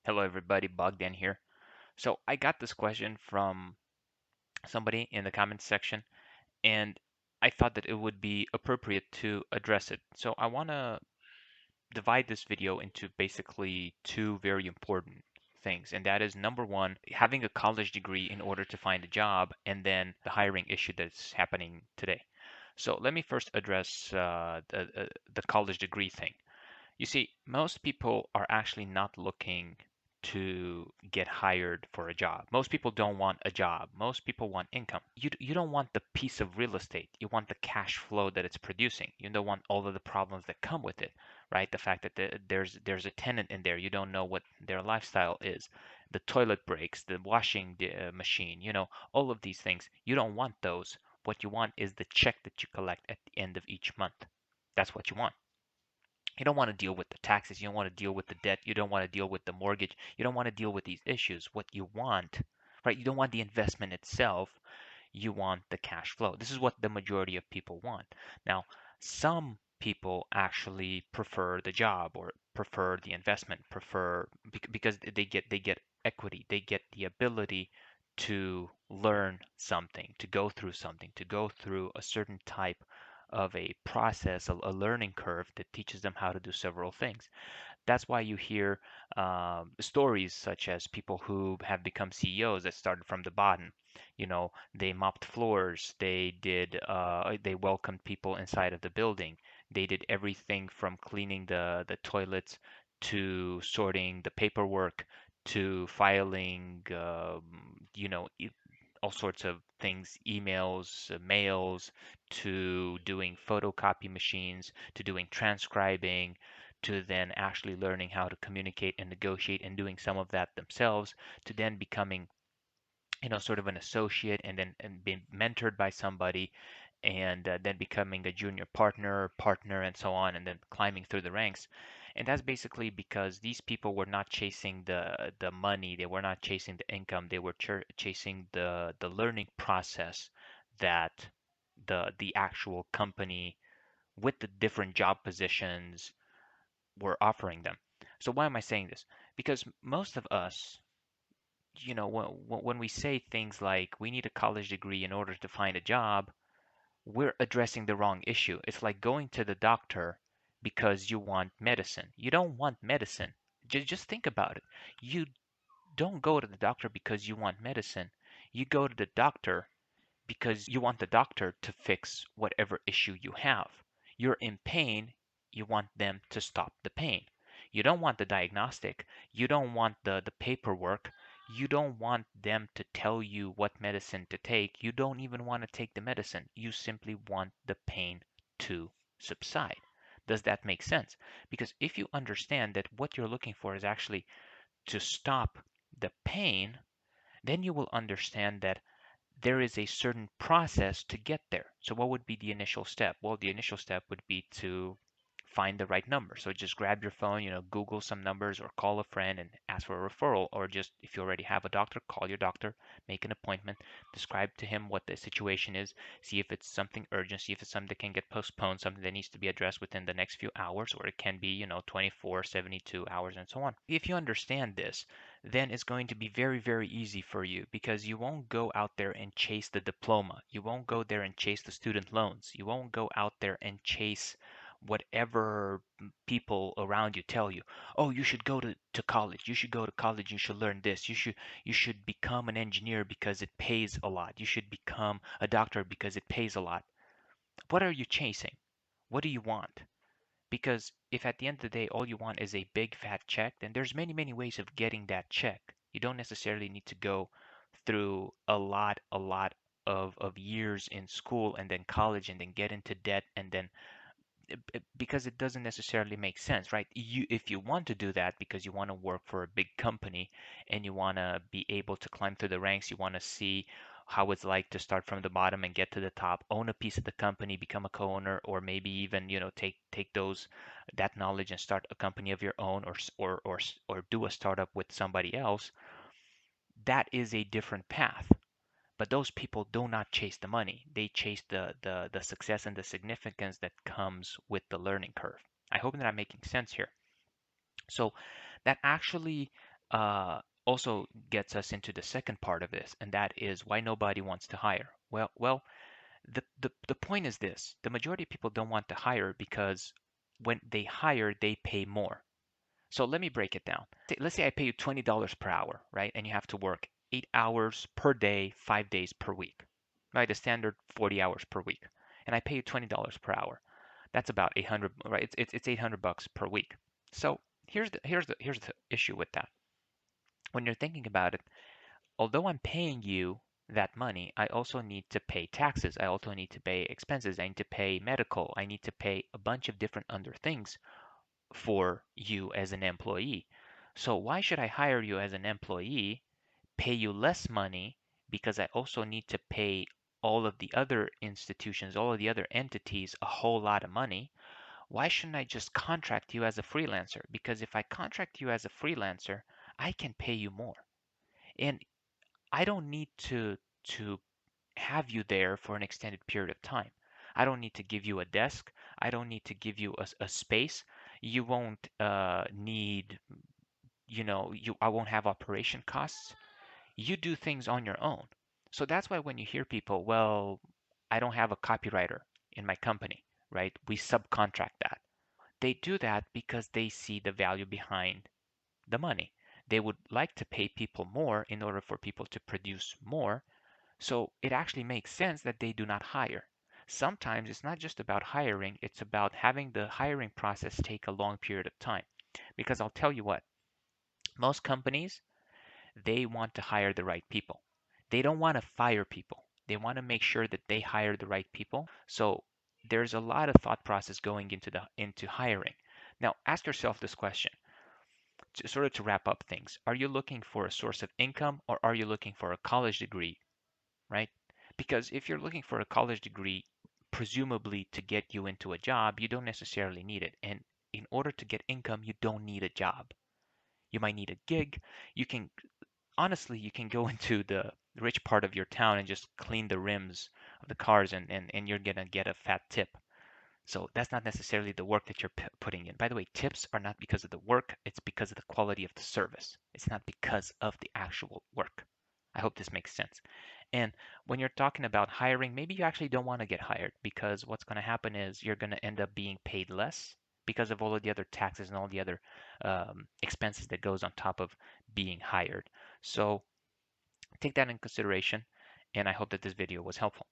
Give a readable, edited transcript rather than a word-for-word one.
Hello, everybody. Bogdan here. So I got this question from somebody in the comments section, and I thought that it would be appropriate to address it. So I want to divide this video into basically two very important things, and that is number one, having a college degree in order to find a job, and then the hiring issue that's happening today. So let me first address the college degree thing. You see, most people are actually not looking to get hired for a job. Most people don't want a job. Most people want income. You don't want the piece of real estate. You want the cash flow that it's producing. You don't want all of the problems that come with it, right? The fact that there's a tenant in there. You don't know what their lifestyle is. The toilet breaks, the washing machine, all of these things. You don't want those. What you want is the check that you collect at the end of each month. That's what you want. You don't want to deal with the taxes. You don't want to deal with the debt. You don't want to deal with the mortgage. You don't want to deal with these issues. What you want, right? You don't want the investment itself. You want the cash flow. This is what the majority of people want. Now, some people actually prefer the job or prefer the investment, prefer because they get equity. They get the ability to learn something, to go through something, to go through a certain type of a process, a learning curve that teaches them how to do several things. That's why you hear stories such as people who have become CEOs that started from the bottom. They mopped floors, they welcomed people inside of the building. They did everything from cleaning the toilets to sorting the paperwork to filing, all sorts of things, emails, mails, to doing photocopy machines, to doing transcribing, to then actually learning how to communicate and negotiate and doing some of that themselves, to then becoming sort of an associate and being mentored by somebody and then becoming a junior partner and so on and then climbing through the ranks. And that's basically because these people were not chasing the money, they were not chasing the income, they were chasing the learning process that the actual company with the different job positions were offering them. So why am I saying this? Because most of us, when we say things like we need a college degree in order to find a job, we're addressing the wrong issue. It's like going to the doctor because you want medicine. You don't want medicine. Just think about it. You don't go to the doctor because you want medicine. You go to the doctor because you want the doctor to fix whatever issue you have. You're in pain, you want them to stop the pain. You don't want the diagnostic, you don't want the paperwork, you don't want them to tell you what medicine to take. You don't even want to take the medicine. You simply want the pain to subside. Does that make sense? Because if you understand that what you're looking for is actually to stop the pain, then you will understand that there is a certain process to get there. So what would be the initial step? Well, the initial step would be to find the right number. So just grab your phone, Google some numbers or call a friend and ask for a referral. Or just if you already have a doctor, call your doctor, make an appointment, describe to him what the situation is, see if it's something urgent, see if it's something that can get postponed, something that needs to be addressed within the next few hours, or it can be, 24, 72 hours and so on. If you understand this, then it's going to be very, very easy for you because you won't go out there and chase the diploma. You won't go there and chase the student loans. You won't go out there and chase whatever people around you tell you. Oh, you should go to college. You should go to college. You should learn this. You should become an engineer because it pays a lot. You should become a doctor because it pays a lot. What are you chasing? What do you want? Because if at the end of the day all you want is a big fat check, then there's many, many ways of getting that check. You don't necessarily need to go through a lot of years in school and then college and then get into debt and then because it doesn't necessarily make sense, right? If you want to do that because you want to work for a big company and you want to be able to climb through the ranks, you want to see how it's like to start from the bottom and get to the top, own a piece of the company, become a co-owner, or maybe even, take that knowledge and start a company of your own, or do a startup with somebody else. That is a different path. But those people do not chase the money. They chase the success and the significance that comes with the learning curve. I hope that I'm making sense here. So that actually also gets us into the second part of this, and that is why nobody wants to hire. Well, the point is this: the majority of people don't want to hire because when they hire, they pay more. So let me break it down. Let's say I pay you $20 per hour, right? And you have to work 8 hours per day, 5 days per week, right? The standard 40 hours per week. And I pay you $20 per hour. That's about 800, right? It's 800 bucks per week. So here's the issue with that. When you're thinking about it, although I'm paying you that money, I also need to pay taxes. I also need to pay expenses. I need to pay medical. I need to pay a bunch of different other things for you as an employee. So why should I hire you as an employee, pay you less money because I also need to pay all of the other institutions, all of the other entities a whole lot of money? Why shouldn't I just contract you as a freelancer? Because if I contract you as a freelancer, I can pay you more. And I don't need to have you there for an extended period of time. I don't need to give you a desk. I don't need to give you a space. You won't need, I won't have operation costs. You do things on your own. So that's why when you hear people, well, I don't have a copywriter in my company, right? We subcontract that. They do that because they see the value behind the money. They would like to pay people more in order for people to produce more, so it actually makes sense that they do not hire. Sometimes it's not just about hiring, it's about having the hiring process take a long period of time. Because I'll tell you what, most companies, they want to hire the right people. They don't want to fire people. They want to make sure that they hire the right people. So there's a lot of thought process going into hiring. Now, ask yourself this question, sort of to wrap up things. Are you looking for a source of income or are you looking for a college degree, right? Because if you're looking for a college degree, presumably to get you into a job, you don't necessarily need it. And in order to get income, you don't need a job. You might need a gig. You can, honestly, you can go into the rich part of your town and just clean the rims of the cars and you're gonna get a fat tip. So that's not necessarily the work that you're putting in. By the way, tips are not because of the work, it's because of the quality of the service. It's not because of the actual work. I hope this makes sense. And when you're talking about hiring, maybe you actually don't want to get hired because what's going to happen is you're going to end up being paid less because of all of the other taxes and all the other expenses that goes on top of being hired. So take that in consideration, and I hope that this video was helpful.